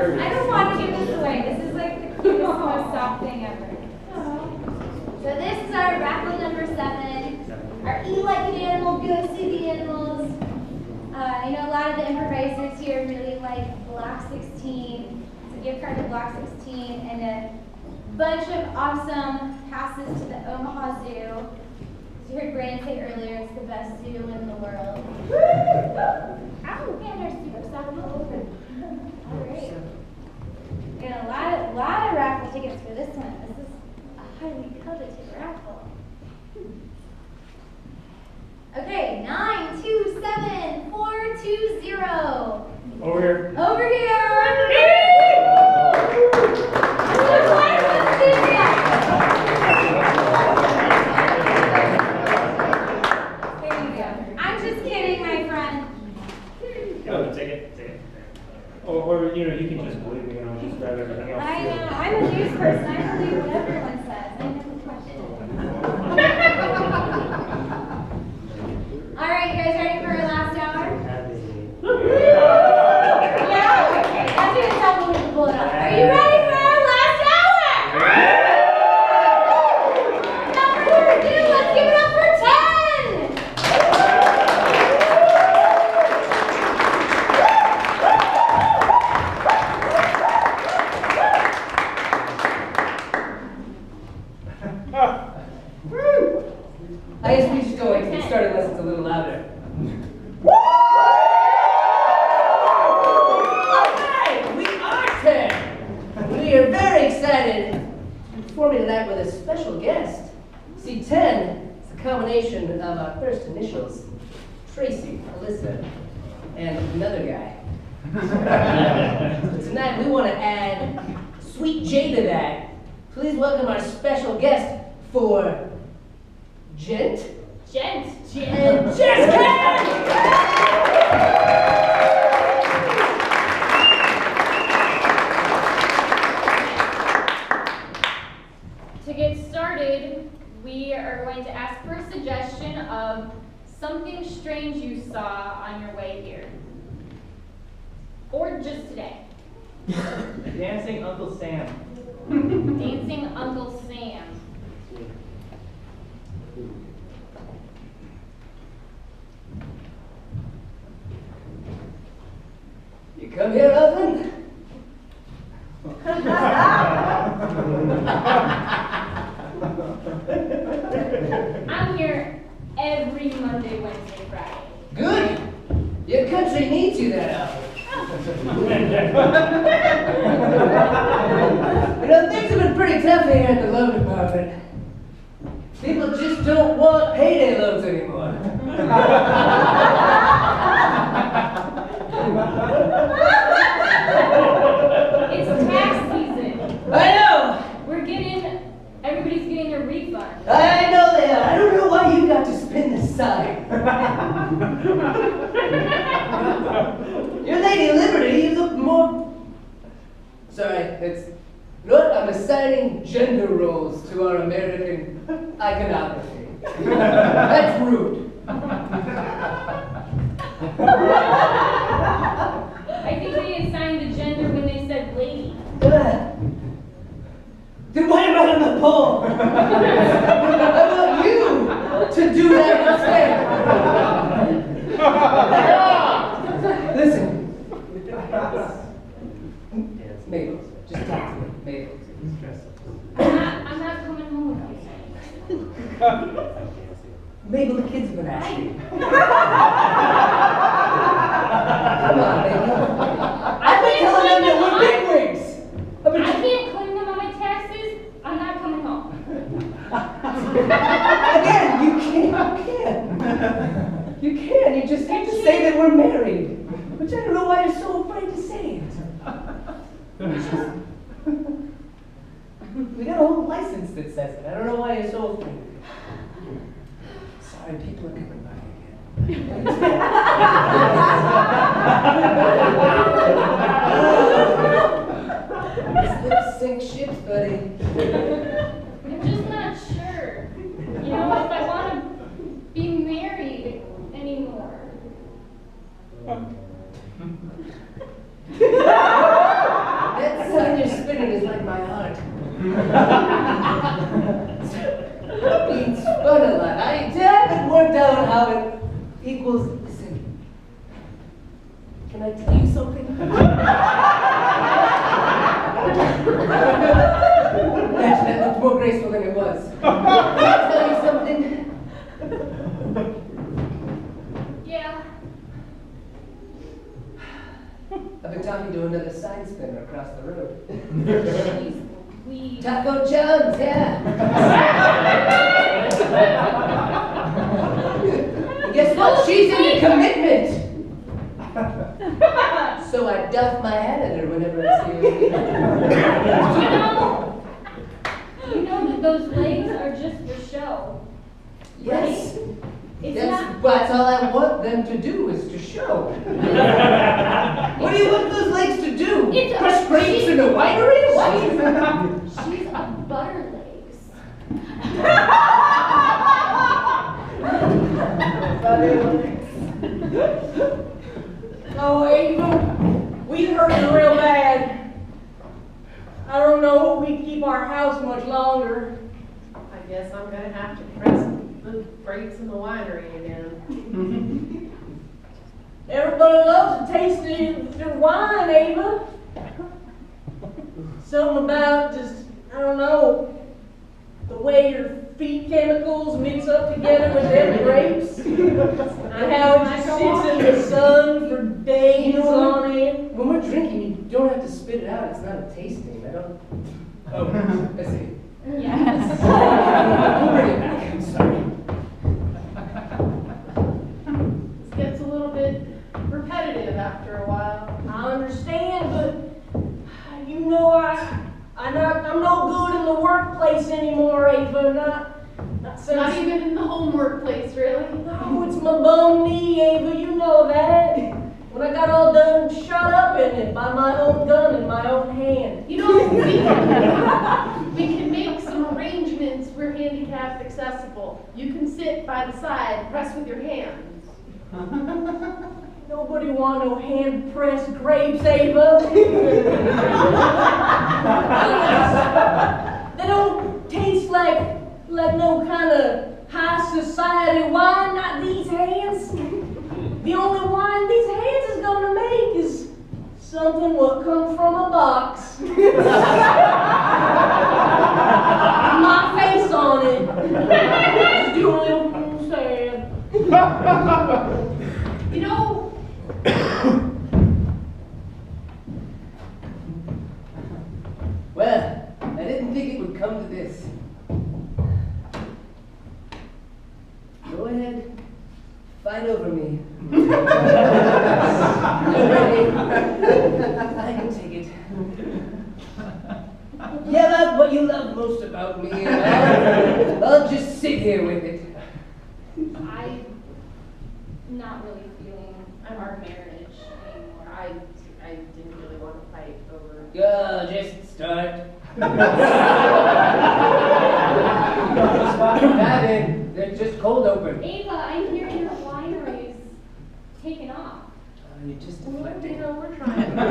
I don't want to give this away. This is like the cutest, most soft thing ever. So this is our raffle number 7. Our eat like an animal, go see the animals. I know a lot of the improvisers here really like Block 16. It's a gift card to Block 16 and a bunch of awesome passes to the Omaha Zoo. As you heard Brandon say earlier, it's the best zoo in the world. Ow, man, our super soft all over. All right. We got a lot of raffle tickets for this one. This is a highly coveted raffle. Okay, 927420. Over here. Over here. There you go. I'm just kidding, my friend. Go, take it. Or you can just believe me and I'll just grab everything else. I know. I'm a news person. I believe what everyone says. I never question. All right, you guys ready for our last hour? Yeah. That's gonna tell me to pull it up. Are you ready for our last hour? Without further ado, let's give it up for 10. I guess we should go and get started unless it's a little louder. Okay, we are 10. We are very excited to perform tonight with a special guest. See, 10 is a combination of our first initials, Tracy, Alyssa, and another guy. So tonight we want to add Sweet J to that. Please welcome our special guest for Gent. Jessica! To get started, we are going to ask for a suggestion of something strange you saw on your way here. Or just today. Dancing Uncle Sam. Dancing Uncle Sam. You come here often? I'm here every Monday, Wednesday, Friday. Good. Your country needs you that often. Things have been pretty tough here at the loan department. People just don't want payday loans anymore. It's tax season. I know. Everybody's getting a refund. I know they are. I don't know why you got to spin the sign. Your Lady Liberty, you look more... Sorry, it's... You know what? I'm assigning gender roles to our American iconography. That's rude. I think they assigned the gender when they said lady. Then why am I on the pole? I want you to do that instead. Listen. Mabel, just talk to me. Mabel. I'm not coming home with you. Mabel, the kids have been asking. Come on, Mabel. I've been telling them that we're bigwigs. I can't claim them on my taxes. I'm not coming home. Again, you can. You can. You just have to say that we're married. Which I don't know why you're so afraid to say it. We got a whole license that says it. I don't know why you're so afraid. Sorry, people are coming by again. Lip sync shit, buddy. I'm just not sure. If I want to be married anymore. Being spun a lot. I haven't worked out how it equals. Listen, can I tell you something? Actually, that looked more graceful than it was. Can I tell you something? Yeah. I've been talking to another side spinner across the road. Jeez, we. Taco Jones, yeah. And guess what? She's in a commitment. So I duff my hat at her whenever I see her. You know that those legs are just for show. Yes. It's not. That's all I want them to do is to show. What do you want those legs to do? It's Push grapes in a winery? What? She's a butter legs. Oh, Ava, we hurt you real bad. I don't know if we can keep our house much longer. I guess I'm gonna have to press the brakes in the winery again. Everybody loves to taste their wine, Ava. Something about just, I don't know, the way your feet chemicals mix up together with them grapes. And how it just sits in the sun for days on end. When we're drinking, you don't have to spit it out. It's not a tasting. I don't. Oh, I see. Yes. We'll bring it back. I'm sorry. This gets a little bit repetitive after a while. I understand, but you know I'm no good in the workplace anymore, Ava. Not since. Not even in the home workplace, really. Oh, it's my bum knee, Ava. You know that. When I got all done shot up in it by my own gun in my own hand. You know, we can make some arrangements where handicapped accessible. You can sit by the side, press with your hands. Nobody want no hand-pressed grapes, Ava. They don't taste like no kind of high society wine, not these hands. The only wine these hands is gonna make is something what come from a box. My face on it. Just do a little sad. You know, Well, I didn't think it would come to this. Go ahead. Fight over me. I'm ready. I can take it. Yell out what you love most about me, and I'll just sit here with it. I'm not really feeling our marriage anymore. I didn't really want to fight over. Just start. They're just cold open. Ava, I hear your winery's taken off. You're just You deflecting. know, we're trying. I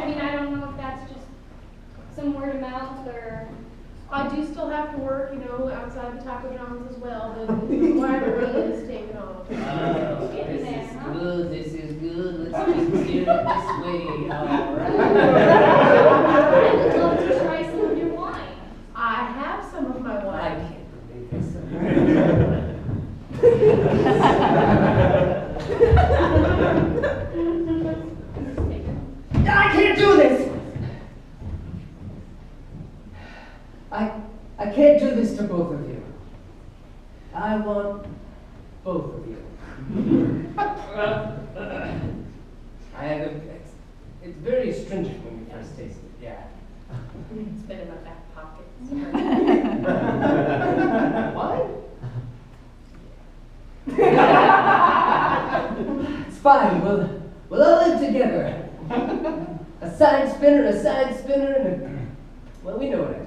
mean, I don't know if that's just some word of mouth or. I do still have to work, you know, outside the Taco John's as well. The winery is taken off. This is good. Let's just do it this way. All right. I would love to try some of your wine. I have some of my I wine. can't believe this. I can't do this. I can't do this to both of you. I want both of you. I have it's very astringent when you first taste it, yeah. It's been in my back pocket. What? It's fine. We'll all live together. A side spinner, and well, we know what I do.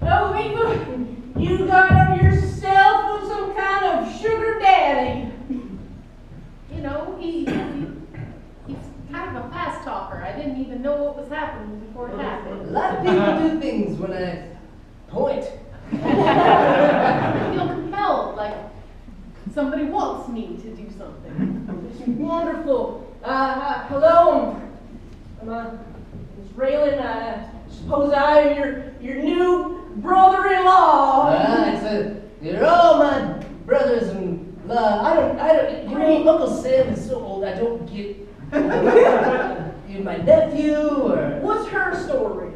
Oh, Eva, you got yourself some kind of sugar daddy. Somebody wants me to do something. Wonderful. Hello. I'm Miss Raylan. I suppose I am your new brother-in-law. You're all my brothers-in-law. I don't, you know, Uncle Sam is so old, I don't get, you're my nephew, or... What's her story?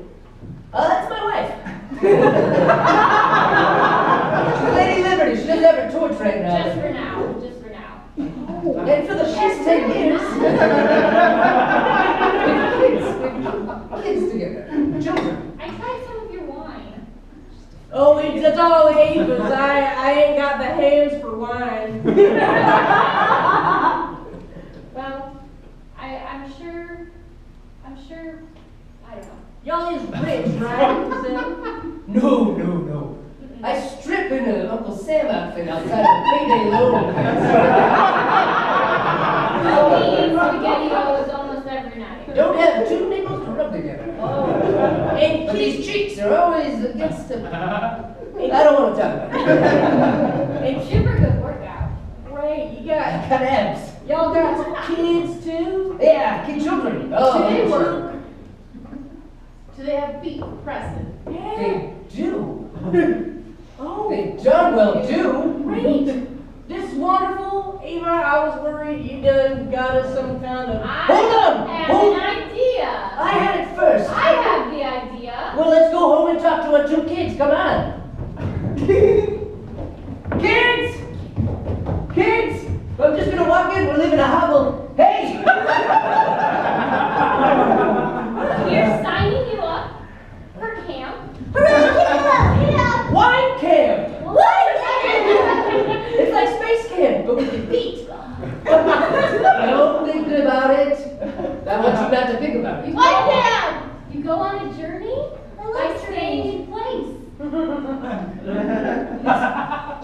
That's my wife. She's Lady Liberty. She doesn't have her torch right now. Just for now, just for now. And for the past 10 years, kids together, children. I tried some of your wine. Oh, it's all Ava's. I ain't got the hands for wine. Well, I'm sure, I don't know. Y'all is rich, right? No. I strip in an Uncle Sam outfit outside of a payday loan. SpaghettiOs almost every night. Don't have two nickels to rub together. And But these cheeks are always against the... I don't want to talk about it. It's super good workout. Great, you got, Cut abs. y'all got kids too? Yeah, kid children. Oh, Do they they work? Do they have feet, Preston? Yeah. They do. Oh, They darn well do. great. This wonderful. Ava, I was worried you done got us some kind of... Hold on, I hold- have an idea. I had it first. I have the idea. Well, let's go home and talk to our two kids. Come on. Kids! Kids! I'm just gonna walk in. We're living a hovel. Hey! We're signing you up for camp. Wine camp! It's like space camp, but with your feet. Don't think about it. I want you not to think about it. You go on a journey by staying in place.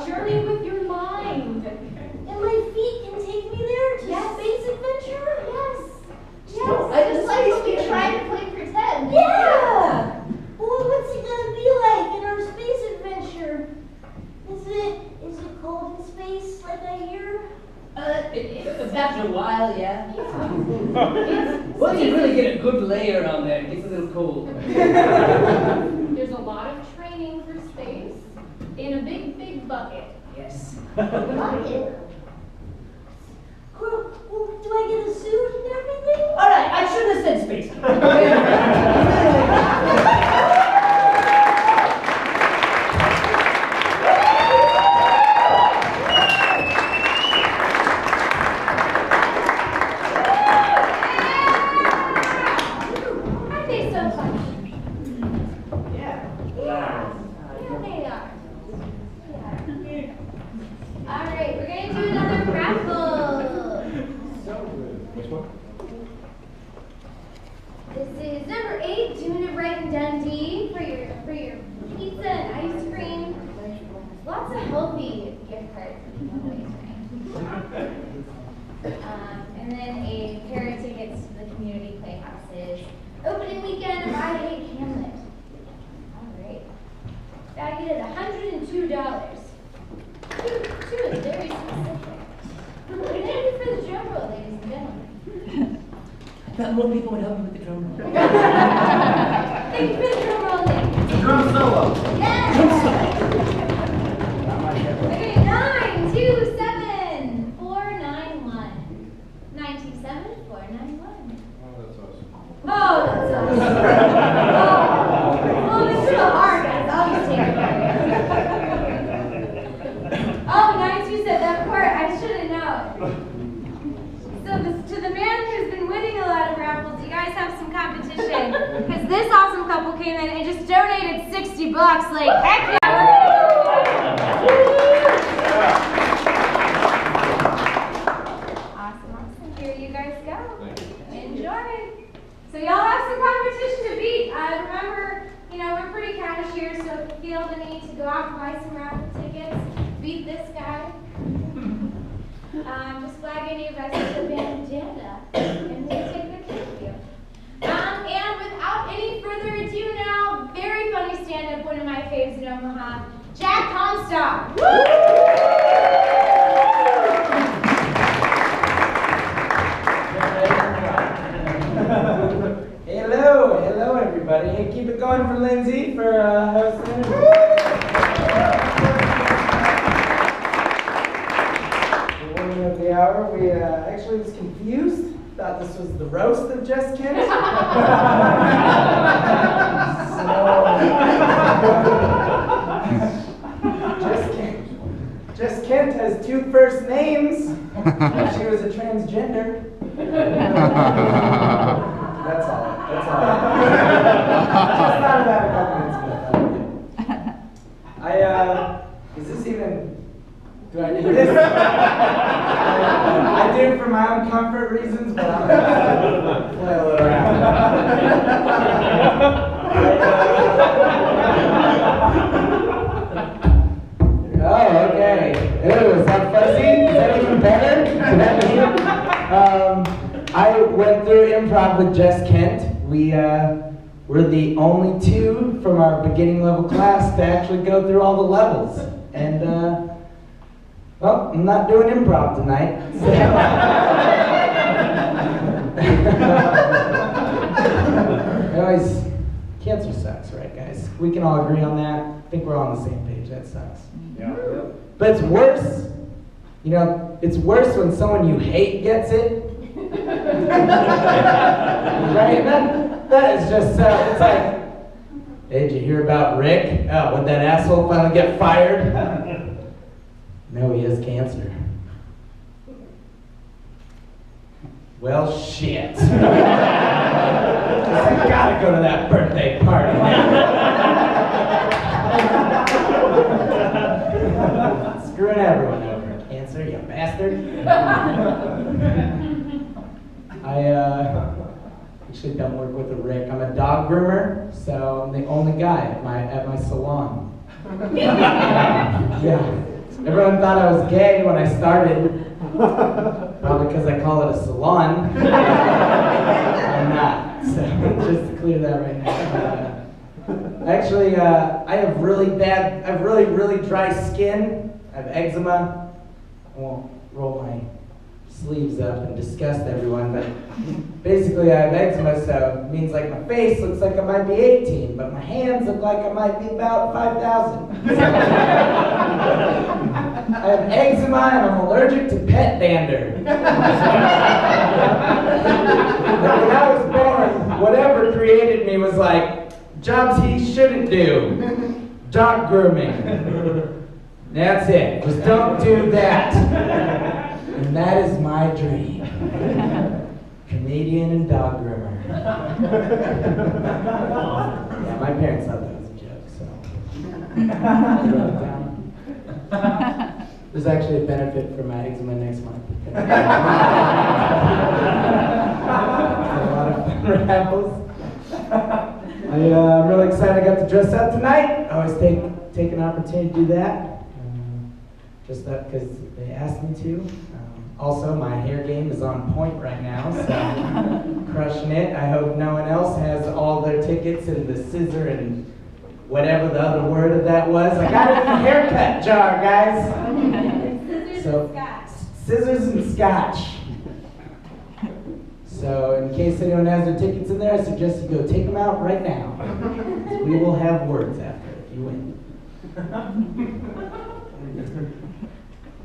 Journey with your mind. And my feet can take me there to space adventure? Yes. I just like when we space try camp. to play pretend. Yeah. Well, what's it gonna be like in our space adventure? Is it cold in space like I hear? After a while, yeah. Once you really get a good layer on there, it gets a little cold. There's a lot of training for space in a big, big bucket. Yes. Bucket. Well, do I get a suit and everything? All right, I shouldn't have said space camp. Aren't they so funny? Yeah, they are. Yeah. All right, we're gonna do another raffle. Which one? This is number 8, doing it right in Dundee for your pizza and ice cream. Lots of healthy gift cards that you can always bring. And then a pair of tickets to the community playhouses. Opening weekend of I Hate Hamlet. All right. Valued at $102. Two is very specific. Thank you for the drum roll, ladies and gentlemen. I thought more people would help me with the drum roll. Thank you for the drum roll, ladies. Drum solo. Yes! Okay, 9, 2, 7, 4, 9, 1. 927 491. Oh, that's awesome. Oh, this is real hard, guys. I'll just take it. Oh, 927, that part, I should have known. So to the man who's been winning a lot of raffles, you guys have some competition. Because this awesome couple came in and just donated $60. Like, heck yeah! Awesome. Here you guys go. Enjoy. So y'all have some competition to beat. Remember, we're pretty cash here, so if you feel the need to go out and buy some raffle tickets, beat this guy. Just flag any of us to the band agenda, and we'll take the cake with you. And without any further ado now, very funny stand-up, one of my faves in Omaha, Jack Comstock. Woo! we actually was confused. Thought this was the roast of Jess Kent. Jess Kent has 2 first names. She was a transgender. That's all. Just thought about it a couple minutes ago. Is this even? Do I need this? I do for my own comfort reasons, but I'm gonna play a little around. Oh, okay. Ooh, is that fuzzy? Is that even better? Is that me? I went through improv with Jess Kent. We're the only 2 from our beginning level class to actually go through all the levels. And, well, I'm not doing improv tonight. Anyways, cancer sucks, right, guys? We can all agree on that. I think we're all on the same page. That sucks. Yeah. But it's worse. You know, it's worse when someone you hate gets it. Right? That is just, it's like, hey, did you hear about Rick? Oh, would that asshole finally get fired? No, he has cancer. Well, shit. I gotta go to that birthday party. Screwing everyone over. Cancer, you bastard. I actually don't work with a Rick. I'm a dog groomer, so I'm the only guy at my salon. Yeah. Everyone thought I was gay when I started. Probably because I call it a salon. I'm not. So just to clear that right now. Actually, I have really dry skin. I have eczema. I won't roll my sleeves up and disgust everyone, but basically I have eczema, so it means like my face looks like I might be 18, but my hands look like I might be about 5,000. I have eczema and I'm allergic to pet dander. When I was born, whatever created me was like, jobs he shouldn't do. Dog grooming. That's it. Just don't do that. And that is my dream. Comedian and dog groomer. Yeah, my parents thought that was a joke, so. There's actually a benefit for my eczema next month. A lot of fun raffles. I'm really excited I got to dress up tonight. I always take an opportunity to do that. Just that because they asked me to. Also, my hair game is on point right now, so crushing it. I hope no one else has all their tickets and the scissor and whatever the other word of that was. I got it in the haircut jar, guys. Scissors and scotch. Scissors and scotch. So, in case anyone has their tickets in there, I suggest you go take them out right now. We will have words after if you win.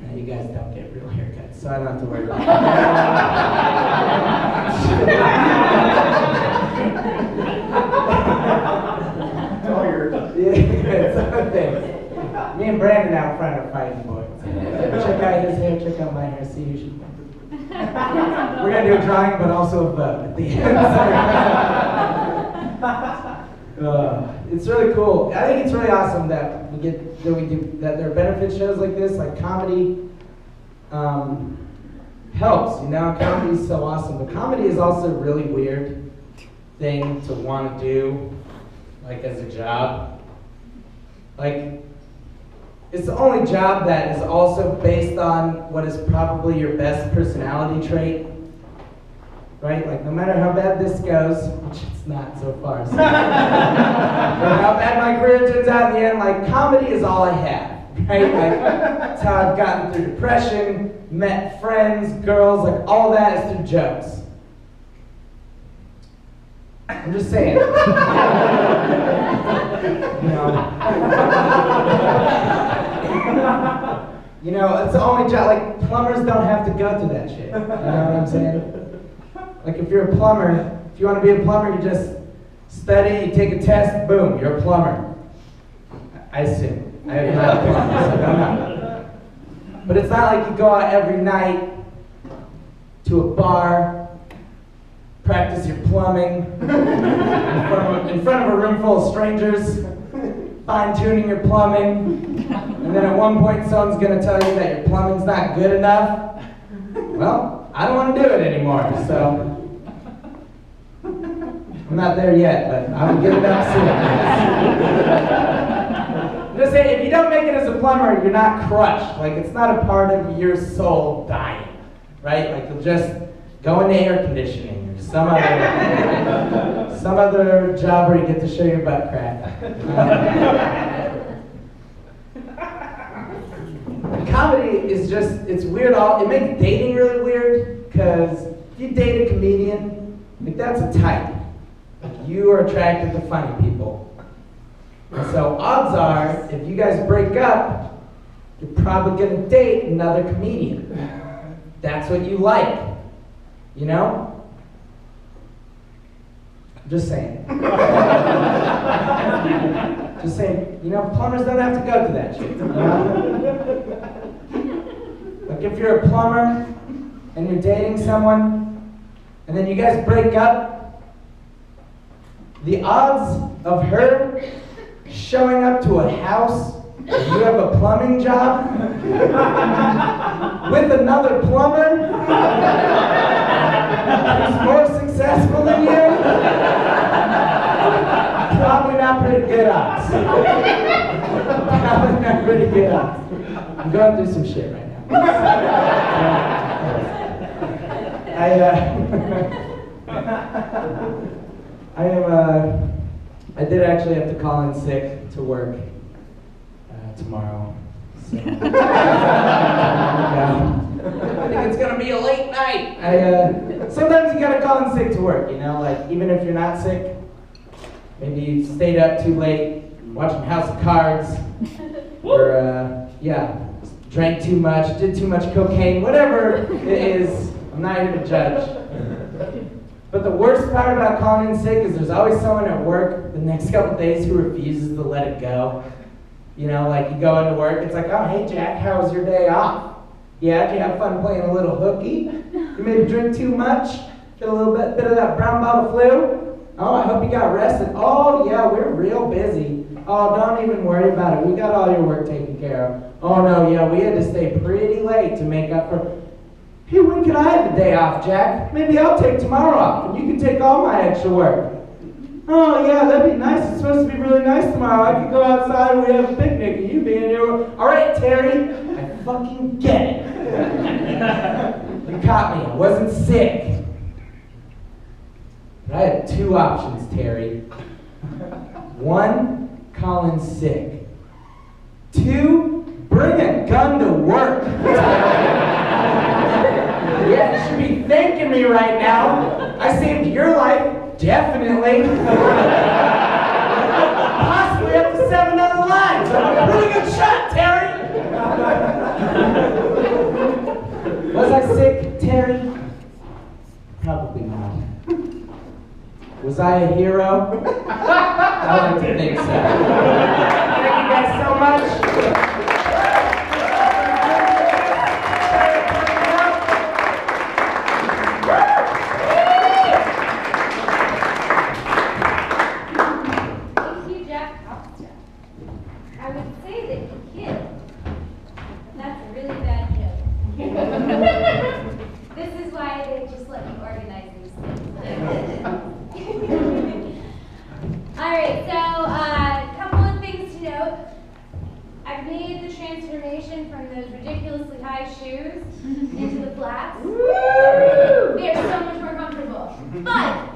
Now, you guys don't get real haircuts, so I don't have to worry about It's all yours. Yeah, thanks. Me and Brandon out front are fighting boys. Check out his hair, check out my hair, see who should win. We're going to do a drawing, but also a vote at the end. It's really cool. I think it's really awesome that we do that. There are benefit shows like this, like comedy helps. You know, comedy is so awesome, but comedy is also a really weird thing to want to do, like as a job. Like, it's the only job that is also based on what is probably your best personality trait. Right? Like, no matter how bad this goes, which it's not so far, so. Or how bad my career turns out in the end, like, comedy is all I have. Right? Like, that's how I've gotten through depression, met friends, girls, like, all that is through jokes. I'm just saying. You know. You know, it's the only job, like, plumbers don't have to go through that shit. You know what I'm saying? Like, if you're a plumber, if you want to be a plumber, you just study, you take a test, boom, you're a plumber. I assume. I am not a plumber, so I don't know. But it's not like you go out every night to a bar, practice your plumbing in front of a room full of strangers, fine-tuning your plumbing, and then at one point someone's going to tell you that your plumbing's not good enough. Well, I don't want to do it anymore, so I'm not there yet, but I'll get it up soon. Just say, if you don't make it as a plumber, you're not crushed. Like, it's not a part of your soul dying, right? Like, you'll just go into air conditioning or some other job where you get to show your butt crack. Comedy is just, it's weird. It makes dating really weird, because if you date a comedian, like, that's a type. Like, you are attracted to funny people. And so odds are, if you guys break up, you're probably going to date another comedian. That's what you like, you know? Just saying. Just saying, you know, plumbers don't have to go through that shit. You know? Like, if you're a plumber and you're dating someone, and then you guys break up, the odds of her showing up to a house where you have a plumbing job with another plumber who's more successful than you, probably not pretty good odds. Probably not pretty good odds. I'm going through some shit right now. I did actually have to call in sick to work tomorrow. So. I think it's gonna be a late night. Sometimes you gotta call in sick to work, you know, like even if you're not sick, maybe you stayed up too late watching House of Cards, or drank too much, did too much cocaine, whatever it is. I'm not here to judge. But the worst part about calling in sick is there's always someone at work the next couple days who refuses to let it go. You know, like you go into work, it's like, oh, hey Jack, how was your day off? Yeah, did you have fun playing a little hooky? You maybe drink too much? Get a little bit of that brown bottle flu? Oh, I hope you got rested. Oh, yeah, we're real busy. Oh, don't even worry about it. We got all your work taken care of. Oh, no, yeah, we had to stay pretty late to make up for... Hey, when can I have the day off, Jack? Maybe I'll take tomorrow off, and you can take all my extra work. Oh, yeah, that'd be nice. It's supposed to be really nice tomorrow. I could go outside and we have a picnic, and you be in your... All right, Terry, I fucking get it. You caught me. I wasn't sick. But I had two options, Terry. One, call in sick. Two, bring a gun to work. Yeah, you should be thanking me right now. I saved your life, definitely. Possibly up to 7 other lives. I'm a pretty good shot, Terry. Was I sick, Terry? Probably not. Was I a hero? I like to think so. Thank you guys so much. Thank you, Jack. I would say that you killed. That's a really bad kill. This is why they just let me organize these things. Alright, so a couple of things to note. I've made the transformation from those ridiculously high shoes into the flats. They are so much more comfortable. But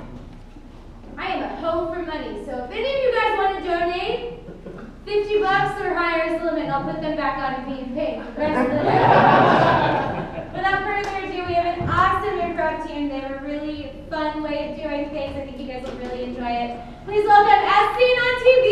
I am a hoe for money, so if any of you guys want to donate, $50 or higher is the limit, and I'll put them back on and be paid the rest of the night. Without further ado, we have an awesome improv team. They have a really fun way of doing things. I think you guys will really enjoy it. Please welcome As Seen on TV.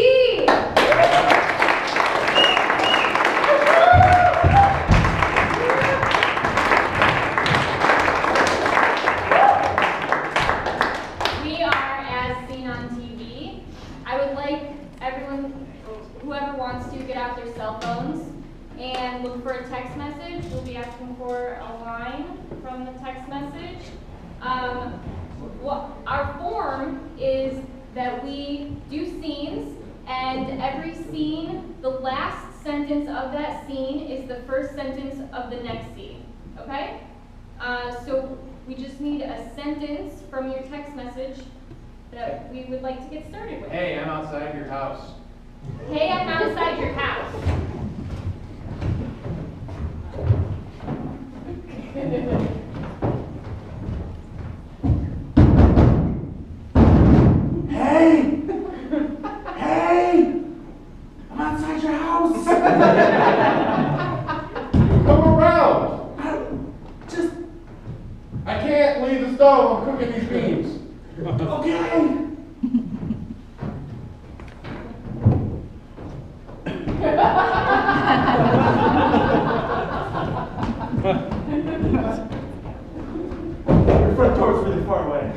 asking for a line from the text message. What our form is that we do scenes, and every scene, the last sentence of that scene is the first sentence of the next scene, okay? So we just need a sentence from your text message that we would like to get started with. Hey, I'm outside your house. Hey, I'm outside your house. Hey! Hey! I'm outside your house! Come around! Just, I can't leave the stove. I'm cooking these beans. okay! Your front door's really far away.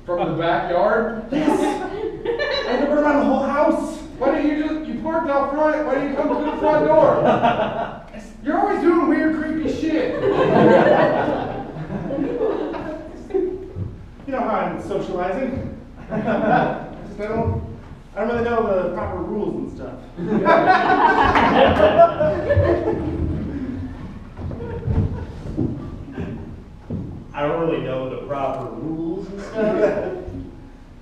From the backyard? Yes! I had to run around the whole house! Why don't you parked out front, why don't you come to the front door? You're always doing weird, creepy shit. You know how I'm socializing. I don't really know the proper rules and stuff. I don't really know the proper rules and stuff,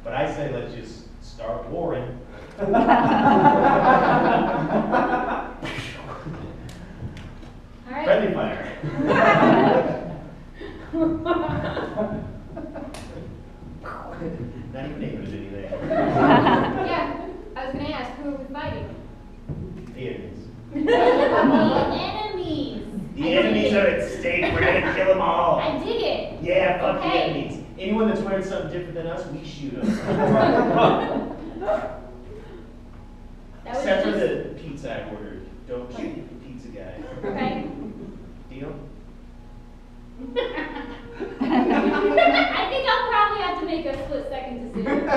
but I say let's just start warring. All right. Friendly fire. Not even English anything. Yeah, I was gonna ask, who are we fighting? The enemies. The enemies. The enemies are at stake. We're gonna kill them all. I dig it. Yeah, fuck the Okay. enemies. Anyone that's wearing something different than us, we shoot them. That was Except for just- the pizza I ordered. Don't shoot the pizza guy. Okay. Deal? I think I'll probably have to make a split-second decision.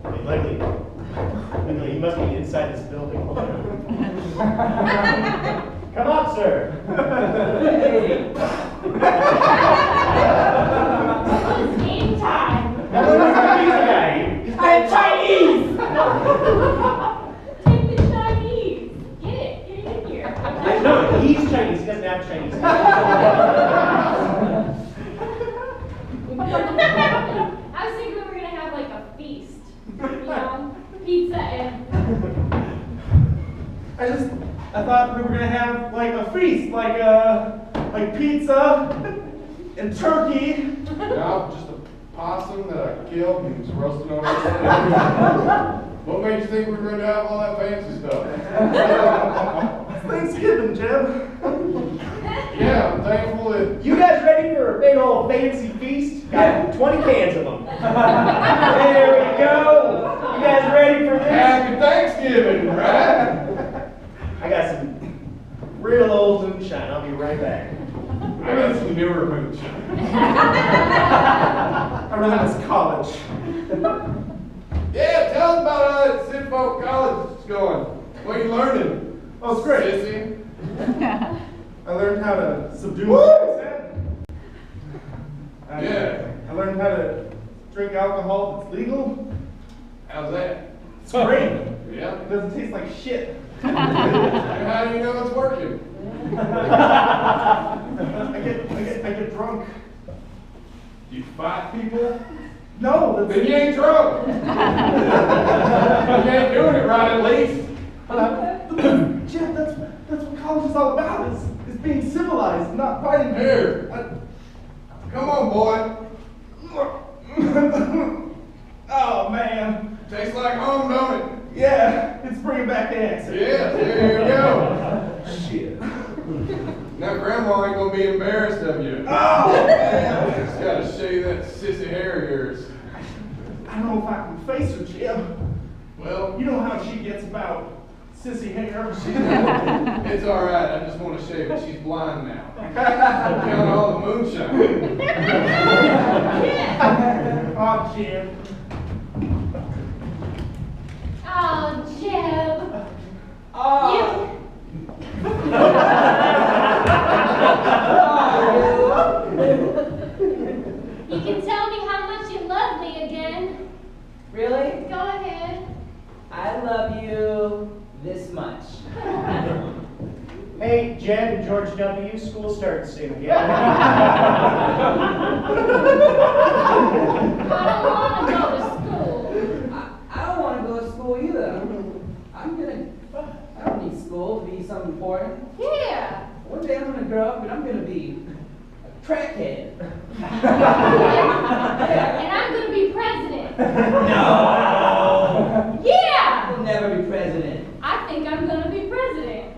Hey, Luckily, you must be inside this building. Come on, sir. It's game time. Who's the pizza guy? I'm Chinese! Take the Chinese. Get it in here. No, he's Chinese. He doesn't have Chinese. I was thinking we were gonna have like a feast. You know, pizza and I thought we were gonna have like a feast, like pizza and turkey. No, just a possum that I killed and was roasted on the stove. What made you think we were going to have all that fancy stuff? It's Thanksgiving, Jim. Yeah, I'm thankful that You guys ready for a big old fancy feast? Got 20 cans of them. There we go. You guys ready for this? Happy Thanksgiving, right? I got some real old moonshine. I'll be right back. I got some newer moonshine. I really miss college. Yeah, tell us about how that Sinfolk College is going. What are you learning? Oh, it's great. Sissy? I learned how to subdue my accent. Yeah. I learned how to drink alcohol that's legal. How's that? It's great. Yeah. It doesn't taste like shit. And how do you know it's working? I get drunk. You fight people? No, Then you ain't drunk. You ain't doing it right at least. Jeff, that's what college is all about. Is being civilized, not fighting. Here. Come on, boy. Oh man. Tastes like home, don't it? Yeah, it's bringing back the accent. Yeah, there you go. Shit. Now Grandma ain't gonna be embarrassed of you. Oh man. Just gotta shave that sissy hair of yours. I don't know if I can face her, Jim. Well, You know how she gets about sissy hair. it's all right. I just want to shave it. She's blind now. Count all the moonshine. Oh, Jim. Emily, Go ahead. I love you this much. Hey, Jen and George W., school starts soon again. I don't want to go to school. I don't want to go to school either. I don't need school to be something important. Yeah. One day I'm gonna grow up and I'm gonna be a crackhead. And I'm going to be president. No! Yeah. I'll never be president. I think I'm going to be president.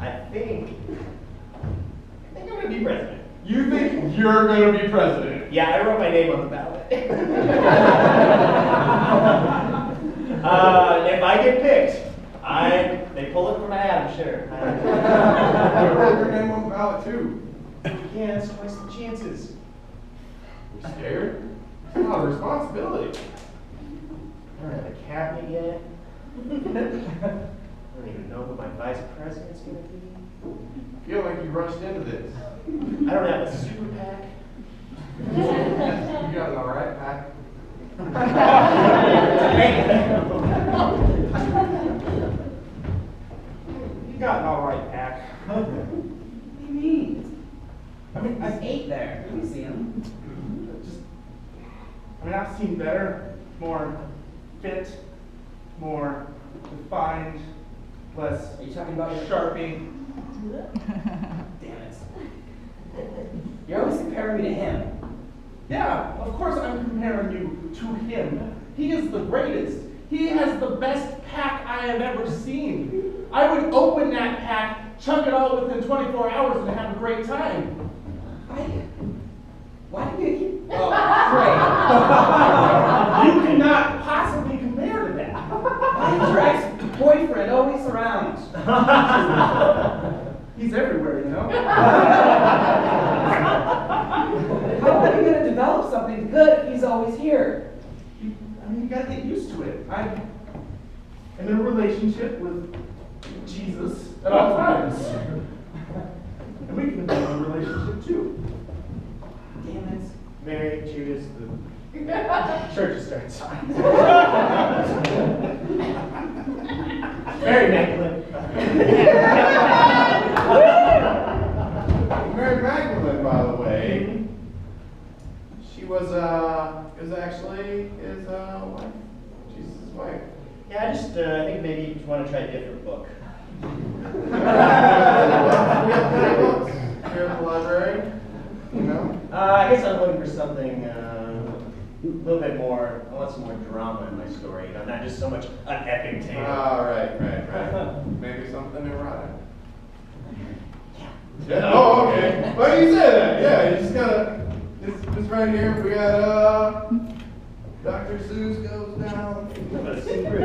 I think I'm gonna be president. You think you're gonna be president? Yeah, I wrote my name on the ballot. If I get picked, they pull it from my hat, I'm sure. You wrote your name on the ballot too. Yeah, that's twice the chances. You scared? It's a lot of responsibility. I don't have a cabinet yet. I don't even know who my vice president's gonna be. I feel like you rushed into this. I don't have a super PAC. You got an alright pack. You got an all right PAC. What do you mean? I mean, I ate there. You see him? I've seen better, more fit, more defined, less Are you talking about your Sharpie. Damn it. You're always comparing me to him. Yeah, of course I'm comparing you to him. He is the greatest. He has the best pack I have ever seen. I would open that pack, chug it all within 24 hours, and have a great time. Why do you keep... Oh, You cannot possibly compare to that. Why is your ex-boyfriend always around? He's everywhere, you know? How are we going to develop something good if he's always here? You gotta get used to it. I'm in a relationship with Jesus at all times. And we can be in a relationship too. Damn it. Mary, Judas, the church starts. Mary Magdalene. Mary Magdalene, by the way, she was actually his wife, Jesus' wife. Yeah, I just I think maybe you want to try a different book. We have plenty of books here at the library, you know. I guess I'm looking for something a little bit more. I want some more drama in my story. You know, not just so much an epic tale. Right. Maybe something erotic. Yeah. Oh, okay. Well, you said that. Yeah, you just gotta. This right here, we got Dr. Seuss goes down. But it's secret. I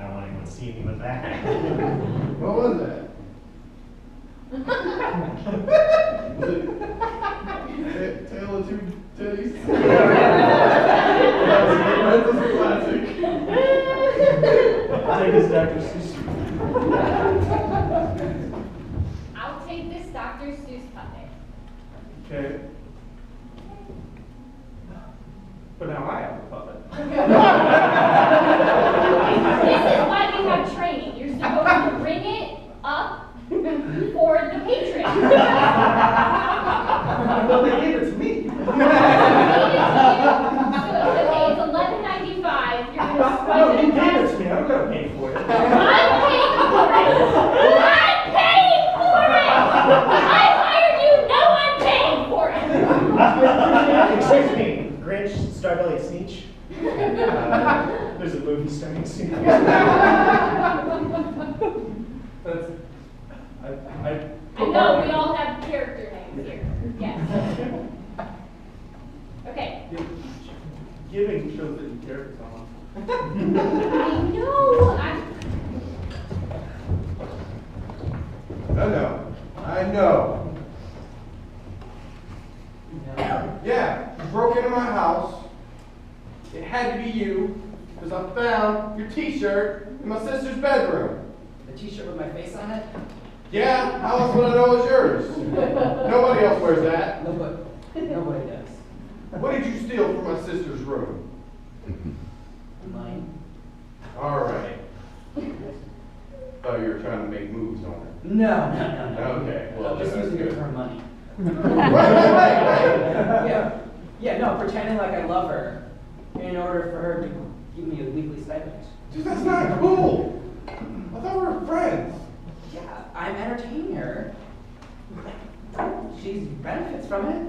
don't want anyone to see me with that. What was that? Tale of Two Titties. That's a classic. I'll take this Dr. Seuss. I'll take this Dr. Seuss puppet. Okay. But now I have a puppet. This is why we have training. You're supposed to bring it up for the patron. Well, they gave it to me. Okay, it's $11.95. You're gonna No, swipe you it gave it across. to me. I'm gonna pay for it. I'm paying for it. I'm paying for it. I hired you. No, I'm paying for it. Excuse me, Grinch, Starbelly Sneech. There's a movie starting soon. That's, I know we all have character names here. Yes. Okay. Giving shows that you care for someone. I know. Yeah, you broke into my house, It had to be you, because I found your t-shirt in my sister's bedroom. The t-shirt with my face on it? Yeah, how else would I know it's yours? Nobody else wears that. Nobody does. What did you steal from my sister's room? Mine? All right. Thought you were trying to make moves on her. No. Okay, well, I'm just that's using it good. for her money. Wait. Yeah, pretending like I love her in order for her to give me a weekly stipend. Dude, that's not cool. I thought we were friends. Yeah, I'm entertaining her. She benefits from it.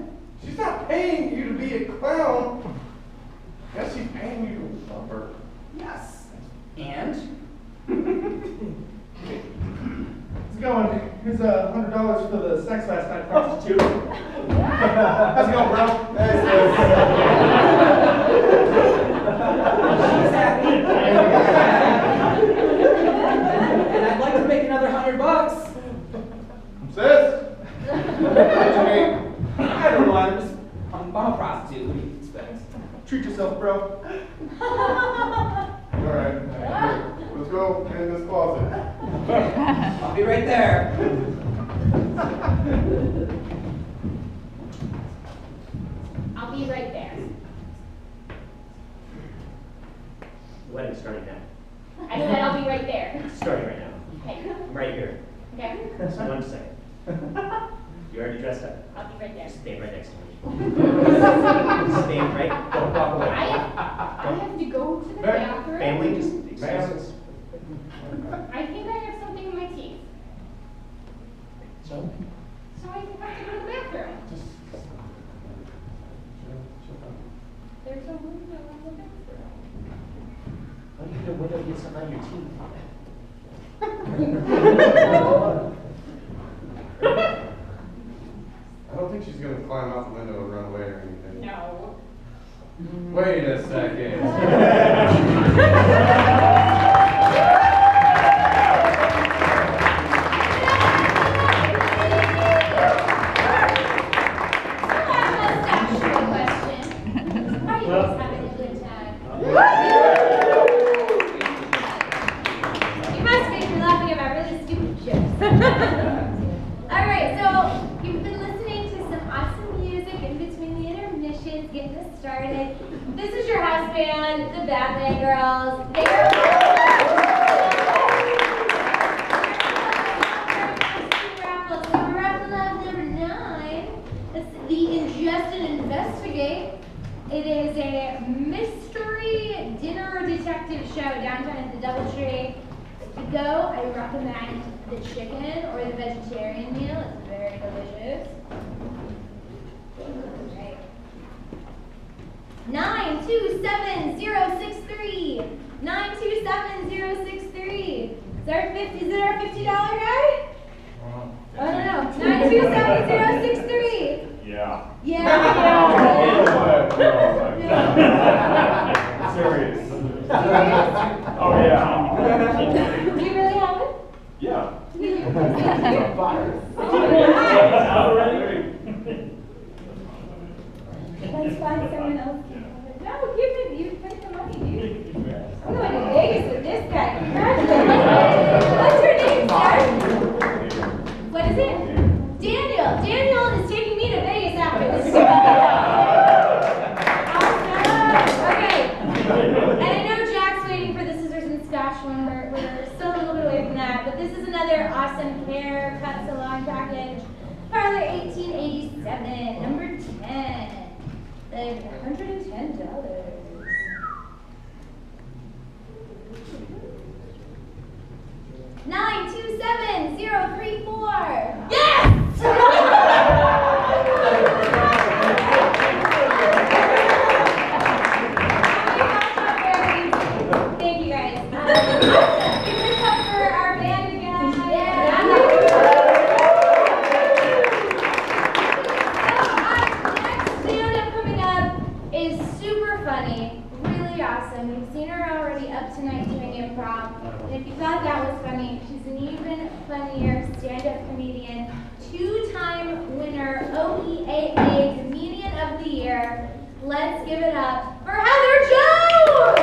She's not paying you to be a clown. Yes, she's paying you to love her. Yes. And? How's it going? Here's $100 for the sex last night prostitute. How's it going, bro? She's happy. And I'd like to make another $100. Sis? What you mean? I don't know, I'm a prostitute. What do you expect? Treat yourself, bro. All right. Let's go in this closet. I'll be right there. I'll be right there. Wedding's starting now. I said I'll be right there. It's starting right now. Okay. I'm right here. Okay. Just 1 second. You already dressed up? I'll be right there. Just stand right next to me. Stand right. Don't walk away. I have to go to the bathroom. Family, just excuses. I think I have something in my teeth. So? So I have to go to the bathroom. There's a window in the bathroom. How do you get a window to get something out of your teeth? I don't think she's gonna climb out the window and run away or anything. No. Wait a second. Alright, so you've been listening to some awesome music in between the intermissions, getting us started. This is your house band, the Batman Girls. So we're raffling off number 9. It's the Ingest and Investigate. It is a mystery dinner detective show downtown at the Doubletree. To go, I recommend the chicken or the vegetarian meal. It's very delicious. Okay. 927063. 927063. Is it our $50 guy? I don't know. 927063. Yeah. Serious. Oh yeah. Do you really have it? Yeah. Let's find someone else. No, give it. You put the money, dude. I'm going to Vegas with this guy. Congratulations. What's your name, sir? What is it? Daniel. Daniel is taking me to Vegas after this. Awesome. Okay. And I know Jack's waiting for the scissors and scotch one. We're still a little bit away from that. But this is another awesome haircut salon package. Parlor 1887, number 10. $110. $927,034. Thank you guys. Give it up for our band again. Next stand-up coming up is super funny, really awesome. We've seen her already up tonight doing improv. And if you thought that was funny, she's an even funnier stand-up comedian, 2-time winner OEAA Comedian of the Year. Let's give it up for Heather Jones!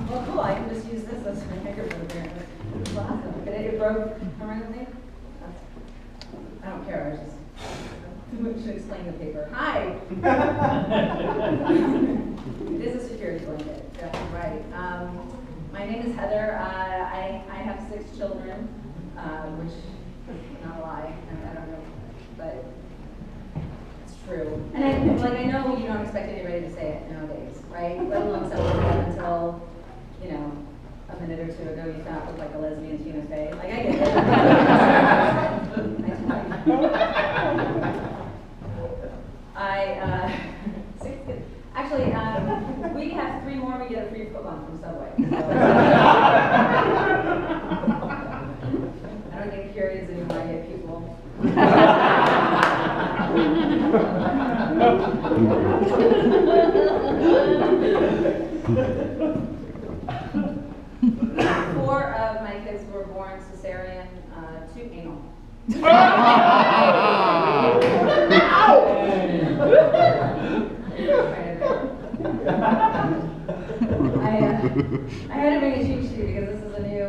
Well, cool, I can just use this as my microphone apparently. This is awesome. Did it broke permanently? I don't care, I was just should explain the paper. Hi! It is a security blanket, definitely right. My name is Heather. I have 6 children, which is not a lie. I don't know, but it's true. And I know you don't expect anybody to say it nowadays, right? Let alone someone up until, you know, a minute or 2 ago you thought looked like a lesbian Tina Fey. Like, I get it. 6 kids. Actually, we have 3 more. We get a free coupon from Subway. So. I don't get periods anymore. I get people. 4 of my kids were born cesarean, 2 anal. I had to bring a cheat sheet because this is a new,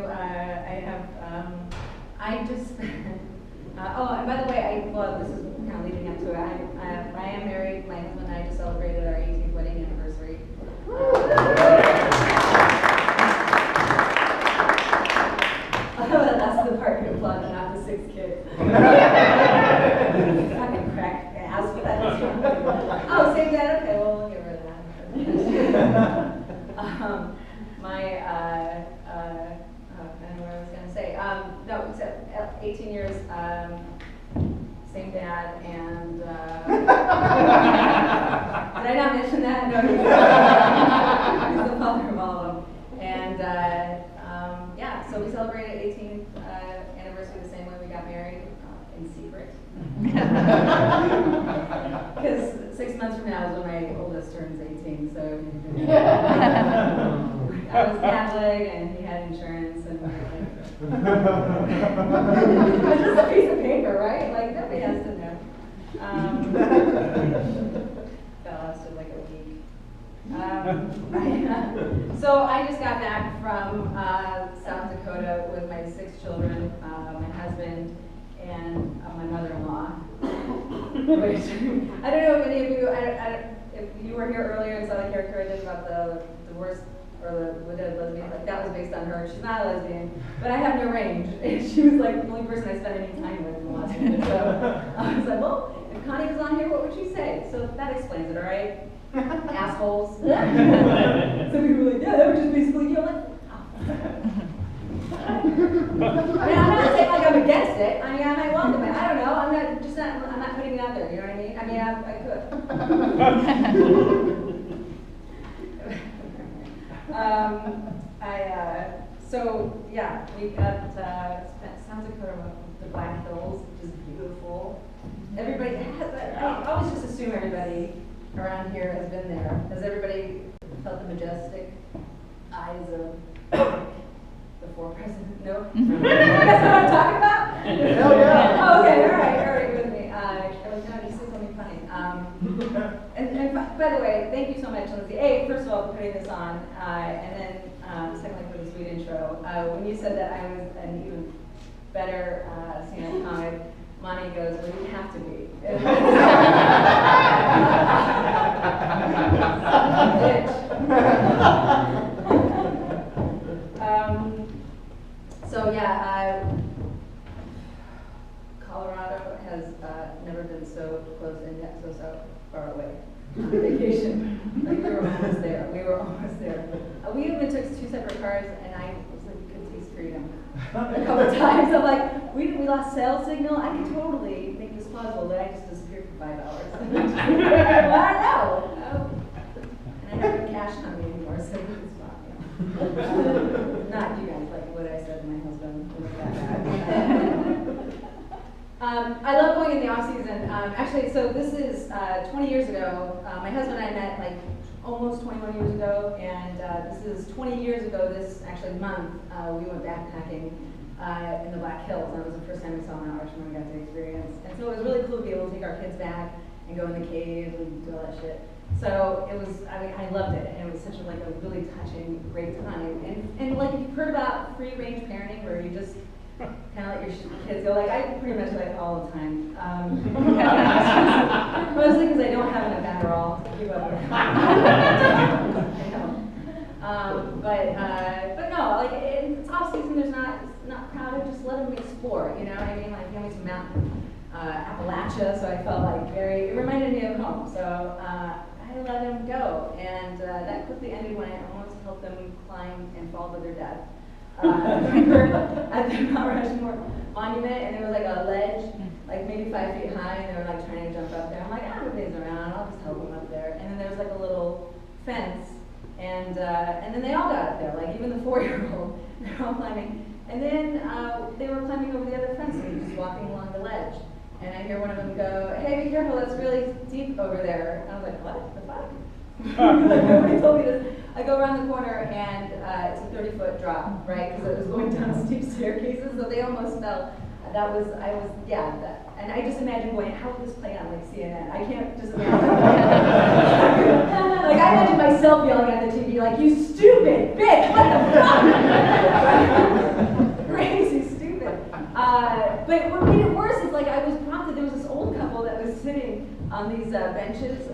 oh, and by the way, this is kind of leading up to it. I am married. My husband and I just celebrated our 18th wedding anniversary. That's the part you applaud, not the 6 kids. Fucking crack ass for that. Oh, same dad? Okay, well, we'll get rid of that. I don't know what I was going to say. No, it's 18 years, same dad, and did I not mention that? No, he's the father of all of them. And yeah, so we celebrated 18th anniversary the same way we got married, in secret. Because 6 months from now is when my oldest turns 18, so I was Catholic and he had insurance and it's just a piece of paper, right? Like nobody has to know. That lasted like a week. So I just got back from South Dakota with my 6 children, my husband, and my mother-in-law. Which I don't know if any of you, if you were here earlier and saw the character I did about the worst or the widowed lesbian, like that was based on her. She's not a lesbian, but I have no range, and she was like the only person I spent any time with in the last minute. So I was like, well, if Connie was on here, what would she say? So that explains it, all right? Assholes. So people were like, yeah, that was just basically you. I'm like, I mean, I'm not saying like I'm against it. I mean, I might welcome it. I don't know. I'm not putting it out there. You know what I mean? I mean, I could. So yeah, we got South Dakota, the Black Hills, which is beautiful. Everybody has. I always just assume everybody around here has been there. Has everybody felt the majestic eyes of the 4 presidents? No? That's what I'm talking about? Hell yeah. Oh, okay, all right, with me. I was going to say something funny. And by the way, thank you so much, Lindsay. A, first of all, for putting this on, and then secondly for the sweet intro. When you said that I was an even better stand-up comic, Monty goes, well, you have to be. So yeah, Colorado has never been so close and yet so far away. Vacation, like we were almost there. We even took 2 separate cars, and I was like, could taste freedom a couple of times. I'm like, we lost cell signal. I can totally make this plausible that I just disappeared for 5 hours. Well, I know. And I have no cash on me anymore, so it's fine. Not you guys, like what I said to my husband. I love going in the off season. Actually, so this is 20 years ago. My husband and I met like almost 21 years ago, and this is 20 years ago. This actually month we went backpacking in the Black Hills. And it was the first time we saw Mount Rushmore and got to experience. And so it was really cool to be able to take our kids back and go in the caves and do all that shit. So it was, I mean, I loved it, and it was such a, like, a really touching, great time. And like, if you've heard about free-range parenting, where you just kind of let your kids go, like, I pretty much like all the time. Mostly because I don't have enough Adderall to keep up with it. I know. But no, like, it's off-season, it's not crowded, just let them explore, you know what I mean? Like, we went to Mountain Appalachia, so I felt like it reminded me of home. So I let them go, and that quickly ended when I almost helped them climb and fall to their death. We were at the Mount Rushmore monument, and there was like a ledge, like maybe 5 feet high, and they were like trying to jump up there. I'm like, nobody's around, I'll just help them up there. And then there was like a little fence, and then they all got up there, like even the 4-year-old, they're all climbing. And then they were climbing over the other fence, and just walking along the ledge. And I hear one of them go, "Hey, be careful, it's really deep over there." And I was like, "What the fuck?" Like, nobody told me this. I go around the corner, and it's a 30-foot drop, right? Because it was going down steep staircases, so they almost fell. And I just imagine going, how would this play on, like, CNN? I can't just imagine. Like, I imagine myself yelling at the TV, like, "You stupid bitch, what the fuck?" Crazy stupid. But what made it worse is, like, I was prompted, there was this old couple that was sitting on these benches,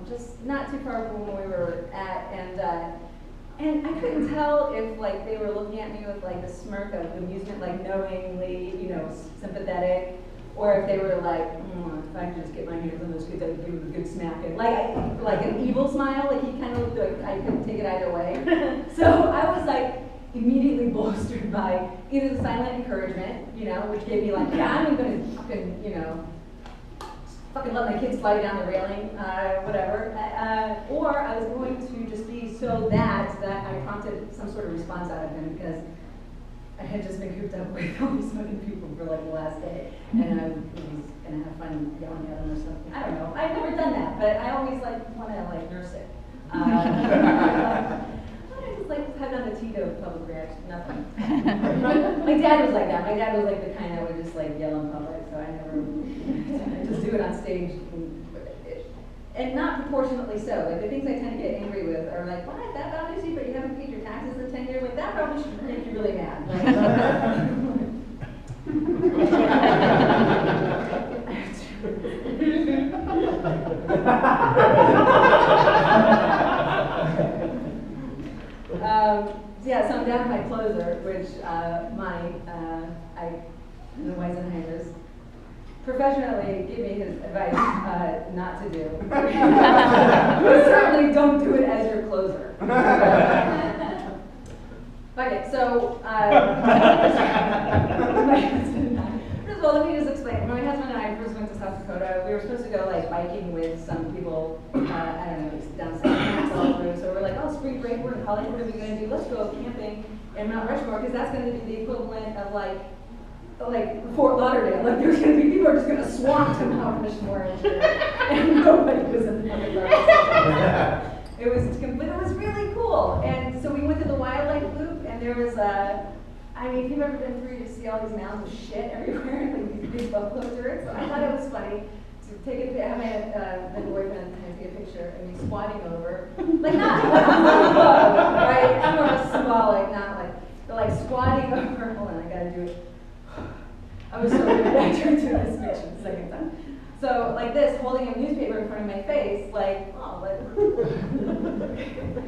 just not too far from where we were at, and I couldn't tell if, like, they were looking at me with, like, a smirk of amusement, like, knowingly, you know, sympathetic, or if they were like, if I could just get my hands on those kids, I would give them a good smack. And like an evil smile, like he kind of looked like I couldn't take it either way. So I was like immediately bolstered by either the silent encouragement, you know, which gave me like, yeah, I'm gonna fucking, you know, fucking let my kids slide down the railing, whatever. Or I was going to just be so that I prompted some sort of response out of him, because I had just been cooped up with all these fucking people for like the last day, and I was gonna have fun yelling at them or something. I don't know. I've never done that, but I always like want to like nurse it. I just like head on the Tito of public reaction. Nothing. My dad was like that. My dad was like the kind that would just like yell in public, so I never. I just do it on stage. And not proportionately so. Like the things I tend to get angry with are like, what? That bothers you, but you haven't paid your taxes in 10 years? Like that probably should make you really mad. Yeah, so I'm down to my closer, which the Weisenheimers professionally give me his advice not to do. But certainly don't do it as your closer. Okay, so first of all, let me just explain. When my husband and I first went to South Dakota, we were supposed to go like biking with some people, I don't know, down south. So we're like, oh, spring break, we're in college, what are we going to do? Let's go camping in Mount Rushmore, because that's going to be the equivalent of like Fort Lauderdale. Like there's going to be people are just going to swamp to Mount Rushmore and nobody was in the fucking garden. It was really cool. And so we went to the wildlife loop, and there was I mean, if you've ever been through, you see all these mounds of shit everywhere, like these big buffalo turrets. So I thought it was funny to have my boyfriend kind of take a picture and me squatting over, like not right? I'm more of a symbolic, not like, but like squatting over. Hold on, I gotta do it. I was so good at trying to do this picture the second time. So like this, holding a newspaper in front of my face, like, oh, like, I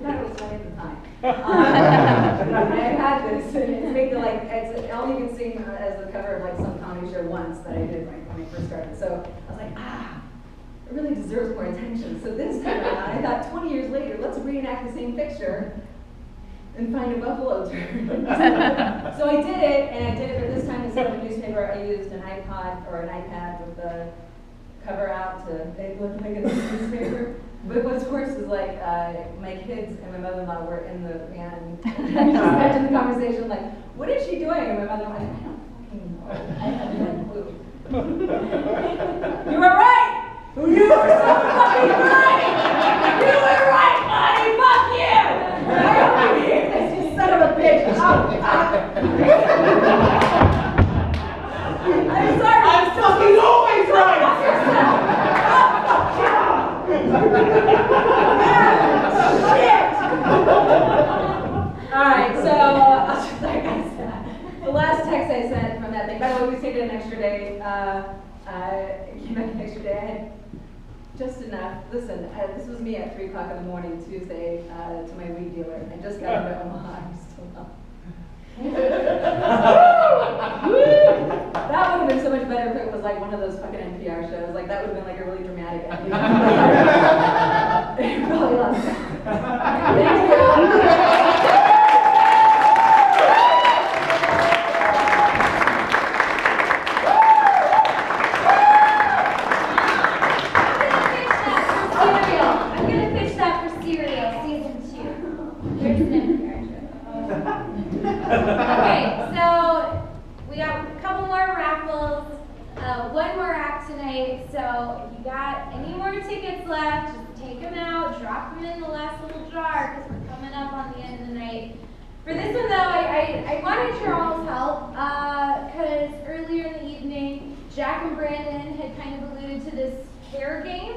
thought it was funny at the time. I had this, and it's made the like, it's only been seen as the cover of like some comedy show once that I did like, when I first started. So I was like, it really deserves more attention. So this came out, and I thought 20 years later, let's reenact the same picture and find a buffalo turd. So I did it, and I did it, but this time instead of a newspaper, I used an iPod or an iPad with the cover out to make it look like a newspaper. But what's worse is like my kids and my mother-in-law were in the van. I just imagine the conversation like, what is she doing? And my mother-in-law, I don't fucking know. I have no clue. You were right! You were so fucking right! You were right, buddy! Fuck you! I don't hear this, you son of a bitch! came back the next day. I had just enough. Listen, this was me at 3 o'clock in the morning Tuesday to my weed dealer. I just got into Omaha. I'm still up. That would have been so much better if it was like one of those fucking NPR shows. Like that would have been like a really dramatic ending. Probably lost it. Thank you. I'm gonna pitch that for Serial season 2. There's an NPR show. Okay, so we got a couple more raffles, one more act tonight. So if you got any more tickets left, just take them out, drop them in the last little jar because we're coming up on the end of the night. For this one though, I wanted your all's help because earlier in the evening, Jack and Brandon had kind of alluded to this hair game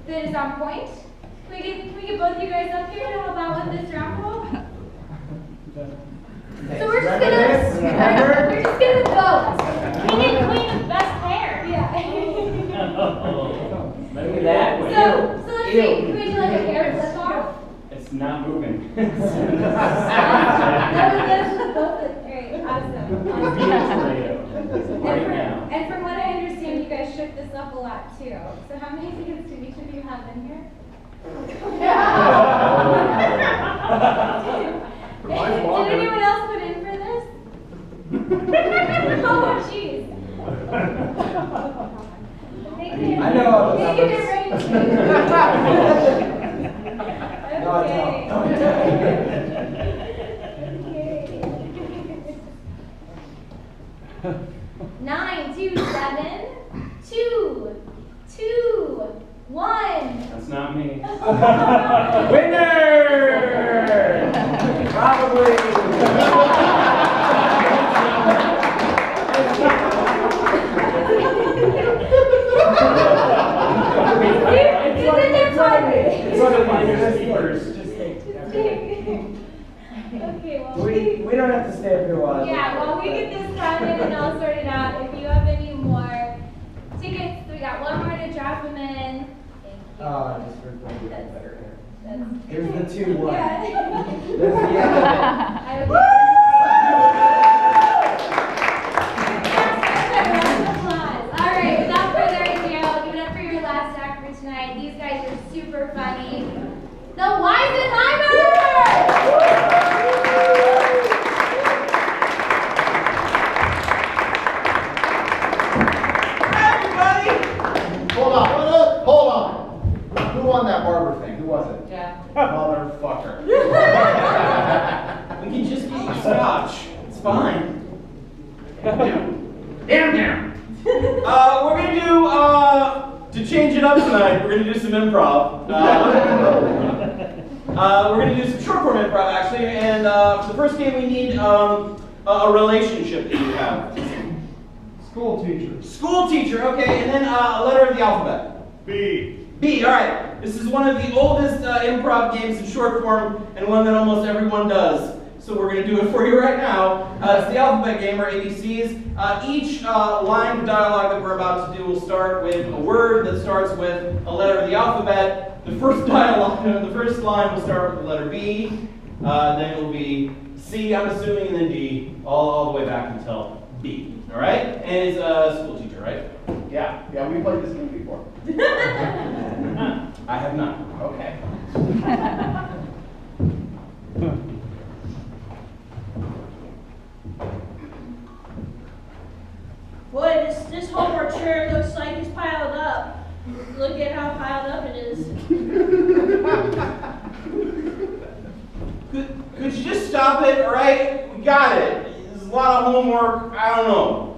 that is on point. Can we get both of you guys up here to help out with this raffle? So we're just gonna vote. King and queen with best hair. Yeah. Look at that. So let's see. Can we do like a hair flip off? It's not moving. That was both. Great. Awesome. Right now. And from what I understand, you guys shook this up a lot too. So how many tickets do each of you have in here? Did anyone else put in for this? Oh, jeez. I know all the Make it numbers. arranged. No, I don't. Okay. 9, 2, 7, 2, 2, 1. That's not me. Winner! Probably. Okay, well, We don't have to stay up here a while. yeah, well, we get this counted and I'll sort it out. If you have any more tickets, we got one more to drop them in. Thank you. Oh, I just heard that. That's- Here's the 2-1. Yeah. There's the other. All right, without further ado, give it up for your last act for tonight. These guys are super funny. The Weisenheimers! Hold on. Who won that barber thing? Who was it? Yeah. Motherfucker. We can just get you scotch. It's fine. Damn. We're gonna do to change it up tonight. We're gonna do some improv. We're gonna do some short form improv actually, and for the first game we need a relationship that you have. School teacher. School teacher, okay, and then a letter of the alphabet. B. B, all right. This is one of the oldest improv games in short form, and one that almost everyone does. So we're going to do it for you right now. It's the alphabet game, or ABCs. Each line of dialogue that we're about to do will start with a word that starts with a letter of the alphabet. The first line will start with the letter B. Then it will be C, I'm assuming, and then D, all the way back until B. All right? And it's a school teacher, right? Yeah, we played this game before. I have not. Okay. Boy, this homework sure looks like it's piled up. Look at how piled up it is. Could you just stop it, all right? We got it. There's a lot of homework. I don't know.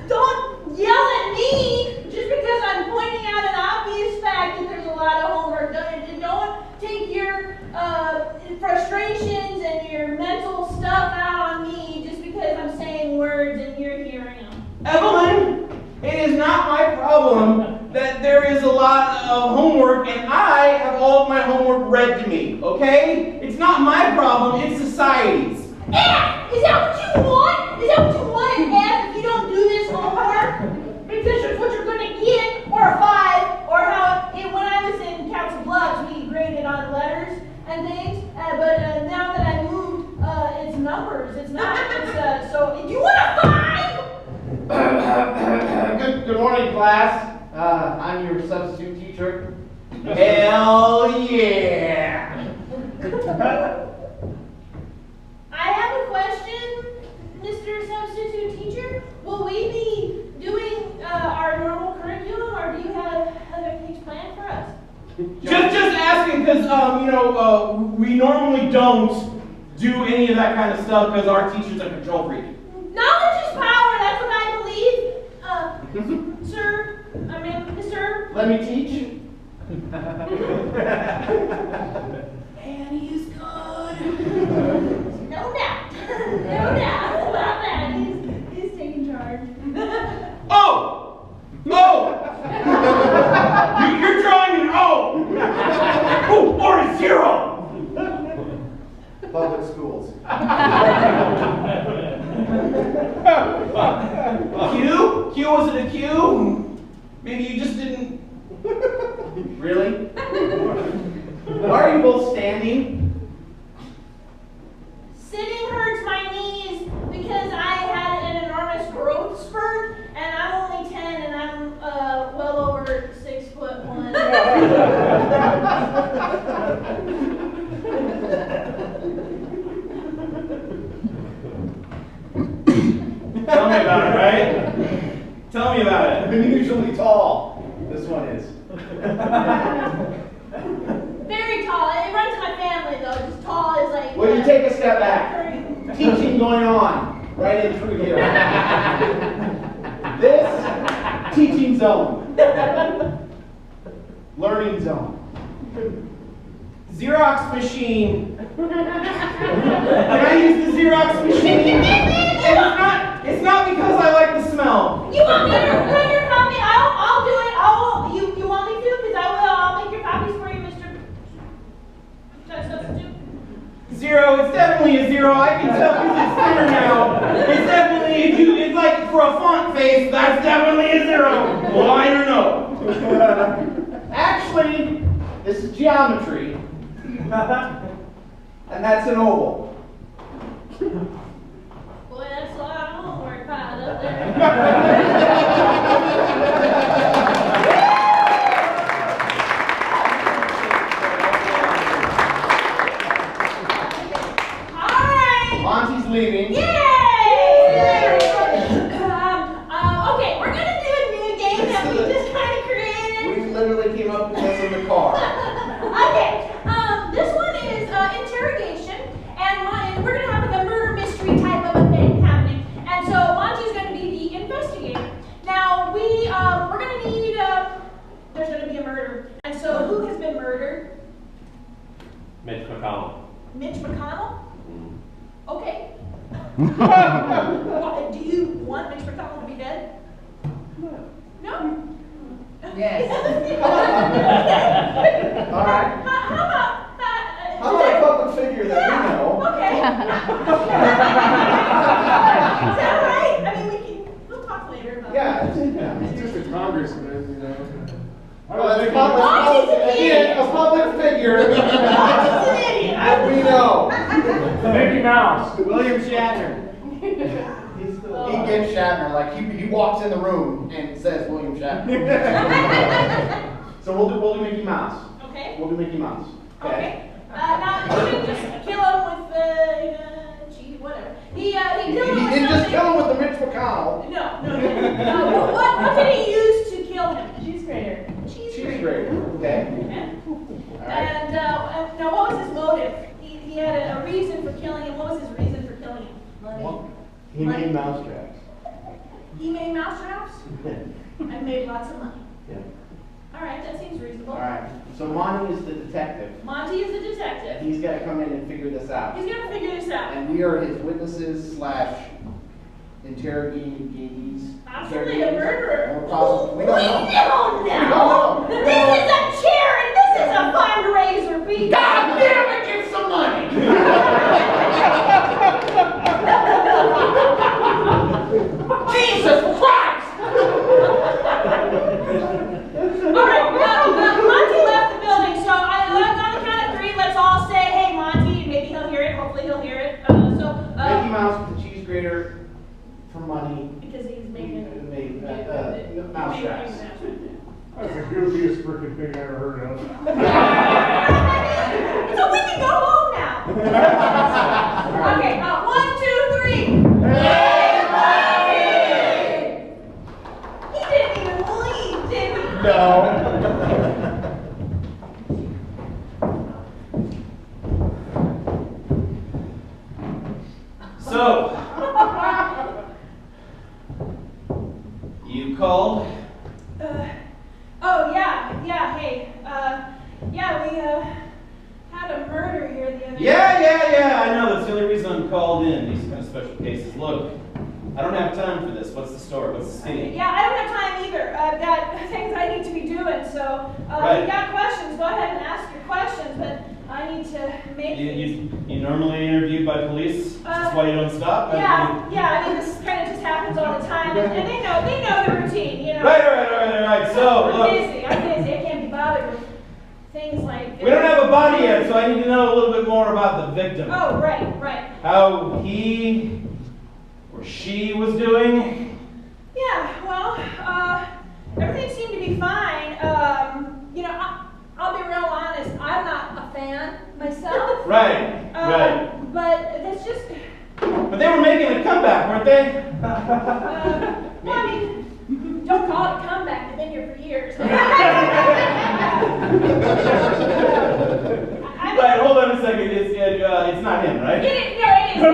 Don't yell at me just because I'm pointing out an obvious fact that there's a lot of homework. Don't take your frustrations and your mental stuff out on me just because I'm saying words and you're hearing them. Evelyn, it is not my problem that there is a lot of homework and I have all of my homework read to me, okay? It's not my problem, it's society's. F! Is that what you want? Is that what you want, an F, if you don't do this homework? Because morning, class. I'm your substitute teacher. Hell yeah! I have a question, Mr. Substitute Teacher. Will we be doing our normal curriculum, or do you have other things planned for us? Just asking because we normally don't do any of that kind of stuff because our teacher's a control freak. Knowledge is power. That's what I believe. Sir, Mister. Let me teach. And he's good. No doubt. No doubt about that. He's taking charge. Oh! You're drawing an O! Ooh, or a 0! Public schools. Q? Q, was it a Q? Maybe you just didn't... Really? Why are you both standing? Sitting hurts my knees because I had an enormous growth spurt, and I'm only 10, and I'm well over 6'1". Tell me about it, right? Tell me about it. I'm usually tall. This one is. Very tall. It runs in my family, though. Just tall is like... Well, you take a step back. Teaching going on. Right in through here. This, teaching zone. Learning zone. Xerox machine. Can I use the Xerox machine? It's not because I like the smell. You want me to run your copy? I'll do it. You want me to? Because I will. I'll make your copies for you, Mr. Substitute. 0. It's definitely a 0. I can tell because it's thinner now. It's definitely it's like for a font face. That's definitely a 0. Well, I don't know. Actually, this is geometry. And that's an oval. Boy, that's a lot of homework piled up there. All right. Monty's leaving. Yay! Okay, we're gonna do a new game that we just kind of created. We literally came up with this in the car. Okay, this one is interrogation, and we're gonna have like a murder mystery type of a thing happening. And so Monty's gonna be the investigator. Now we're gonna need there's gonna be a murder. And so who has been murdered? Mitch McConnell. Mitch McConnell? Okay. Do you want Mitch McConnell to be dead? No? Yes. All right. How about a public figure that we know? Okay. Is that right? I mean, we'll talk later about Yeah, that. He's just a congressman, you know. Well, that's a public figure that we know. Mickey Mouse. William Shatner. He gets Shatner, like he walks in the room and says William Shatner. So we'll do Mickey Mouse. Okay. We'll do Mickey Mouse. Okay. Now you didn't just kill him with cheese, whatever. He killed him He with didn't just something. kill him with the Mitch McConnell. No. What did he use to kill him? Cheese grater. Cheese Cheese grater. grater. Okay. All right. And now, what was his motive? He had a reason for killing him. What was his reason for killing him? Money. He made mousetraps. He made mousetraps and made lots of money. Yeah. All right, that seems reasonable. All right. So Monty is the detective. Monty is the detective. He's got to come in and figure this out. He's gonna figure this out. And we are his witnesses / interrogatees. Possibly a murderer. Or possibly, we don't know. We don't know. This is a charity. This is a fundraiser. God damn it, give some money! Jesus Christ! All right, Monty left the building, so on the count of 3, let's all say, "Hey, Monty." Maybe he'll hear it. Hopefully, he'll hear it. Mickey Mouse with the cheese grater for money. Because he's making Mousetrap. That's the goofiest freaking thing I ever heard of. So we can go home now. Okay, 1, 2, 3. He didn't even leave, did he? No. So, you called? Oh, yeah, hey, yeah, we, had a murder here the other day. Yeah, I know. That's the only reason I'm called in, these kind of special cases. Look, I don't have time for this. What's the story? What's the scene? Yeah, I don't have time either. I've got things I need to be doing, so, Right. if you got questions, go ahead and ask your questions, but I need to make You normally interviewed by police? Is this why you don't stop? Yeah, I mean, this kind of just happens all the time, and they know the routine, you know. Right. So, I'm look, busy, I can't be bothered with things like. we don't have a body yet, so I need to know a little bit more about the victim. Oh, right. How he or she was doing. Yeah, well, everything seemed to be fine. You know, I'll be real honest, I'm not a fan myself. Right. But that's just. But they were making a comeback, weren't they? Well, I mean, don't call it a comeback, they've been here for years. Right, hold on a second. It's not him, right? It is.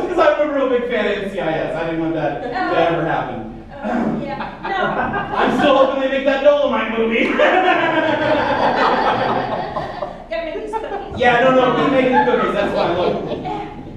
Because I'm a real big fan of NCIS. I didn't want that to ever happen. Yeah, no. I'm still hoping they make that Dolomite movie. Gotta make these cookies. Yeah, no, keep making the cookies. That's fine. Look.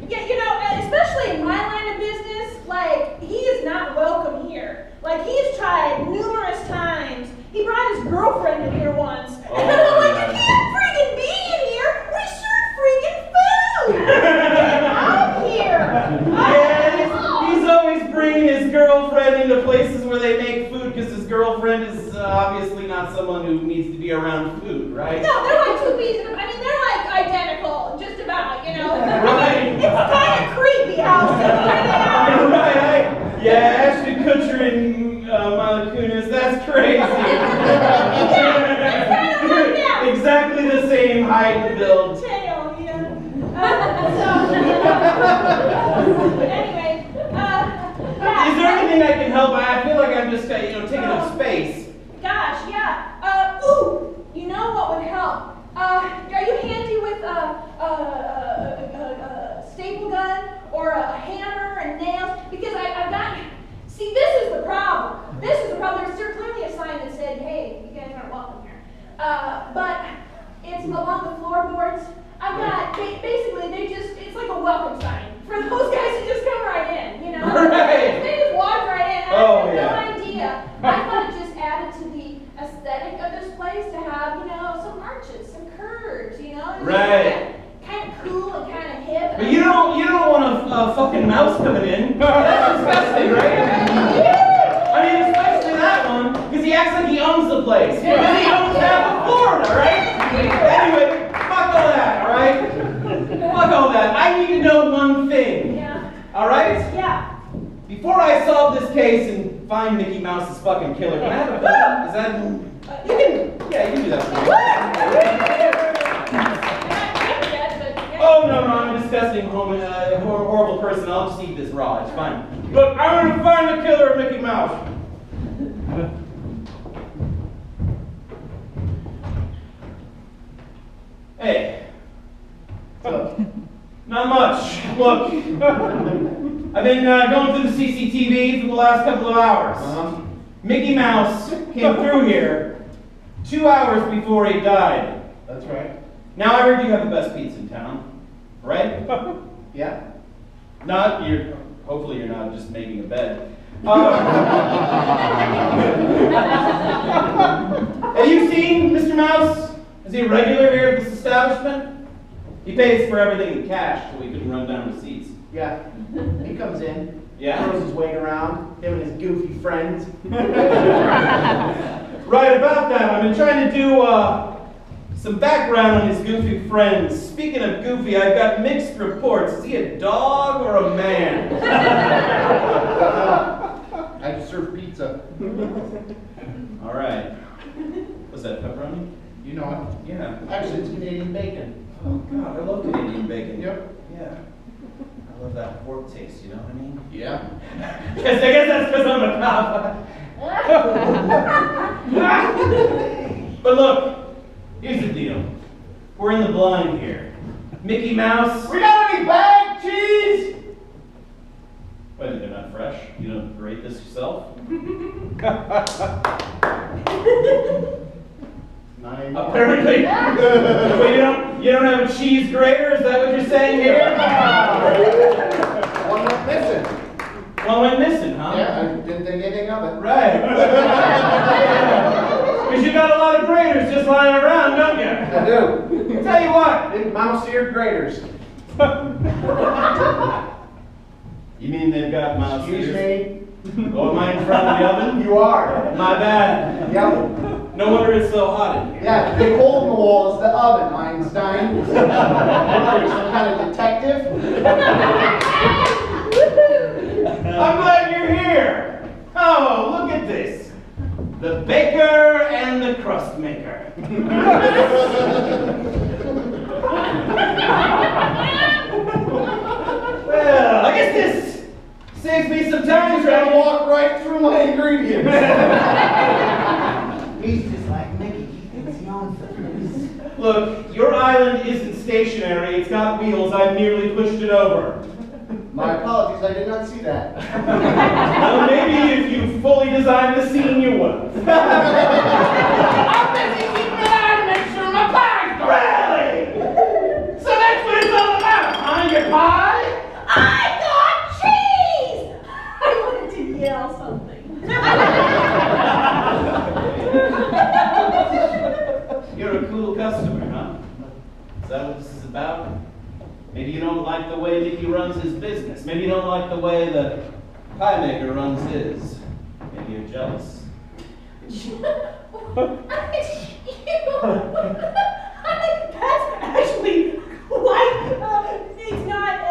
Yeah, you know, especially in my line of business, like, he is not welcome here. Like, he's tried numerous times. He brought his girlfriend in here once. And I'm like, you can't freaking be in here. We serve freaking food. Get out here. Yeah, he's always bringing his girlfriend into places where they make food because his girlfriend is obviously not someone who needs to be around food, right? No, they're like two pieces. I mean, they're like identical, just about, you know. Right. It's kind of creepy how similar they are. Right. Yeah, Ashton Kutcher and Mila Kunis, that's crazy. Yeah, it's kind of like that. Exactly the same height and build. Tail, yeah. Anyway, Is there anything I can help? I feel like I'm just, taking up space. Gosh, yeah. Ooh, you know what would help? Are you handy with a staple gun or a hammer and nails? Because I've got. See, this is the problem. There's clearly a sign that said, "Hey, you guys aren't welcome here." But it's along the floorboards. I've got basically it's like a welcome sign for those guys to just come right in, you know. Right. They just walk right in. I have no idea. I thought it just added to the aesthetic of this place to have, some arches, some curves, Right. Kind of cool and kind of hip. But you don't want a fucking mouse coming in. That's disgusting, right? I mean, especially that one, because he acts like he owns the place. Because he owns half of Florida, right? Anyway, fuck all that, all right? Fuck all that. I need to know one thing. Yeah. All right? Yeah. Before I solve this case and find Mickey Mouse's fucking killer, can I have a gun? Is that? You can do that for me. Oh, no, I'm a disgusting, horrible person. I'll just eat this raw. It's fine. Look, I'm going to find the killer of Mickey Mouse. Hey. Not much. Look. I've been going through the CCTV for the last couple of hours. Mickey Mouse came through here 2 hours before he died. That's right. Now I heard you have the best pizza in town, right? Yeah. Hopefully you're not just making a bed. Have you seen Mr. Mouse? Is he a regular here at this establishment? He pays for everything in cash so we can run down receipts. Yeah. He comes in. Yeah? Throws his weight around. Him and his goofy friends. Right about that. I've been trying to do some background on his goofy friends. Speaking of goofy, I've got mixed reports. Is he a dog or a man? I just serve pizza. pizza. All right. Was that pepperoni? You know it. Yeah. Actually, it's Canadian bacon. Oh God, I love Canadian bacon. Yep. Yeah. I love that pork taste. You know what I mean? Yeah. I guess that's because I'm a cop. But look, here's the deal. We're in the blind here. Mickey Mouse. We got any bag cheese? Wait, they're not fresh? You don't grate this yourself? Apparently. Well, you don't have a cheese grater? Is that what you're saying here? One went missing. One went missing, huh? Yeah, I didn't think anything of it. Right. Because you got a lot of graters just lying around, don't you? I do. Tell you what. Big mouse-eared graters. You mean they've got mouse Excuse ears? me? Oh, am I in front of the oven? You are. My bad. Yep. No wonder it's so hot in here. Yeah, the big hole in the wall is the oven, Einstein. What are you, some kind of detective? I'm glad you're here. Oh, look at this. The baker and the crust maker. Well, I guess this saves me some time. He's gonna walk right through my ingredients. He's just like Mickey. He thinks he owns the place. Look, your island isn't stationary. It's got wheels. I've nearly pushed it over. My apologies, I did not see that. Well, maybe if you fully designed the scene, you would. I'm busy keeping an eye to make sure my pie's Really? So that's what it's all about, huh? Your pie? I got cheese! I wanted to yell something. You're a cool customer, huh? Is that what this is about? Maybe you don't like the way Mickey runs his business. Maybe you don't like the way the pie maker runs his. Maybe you're jealous.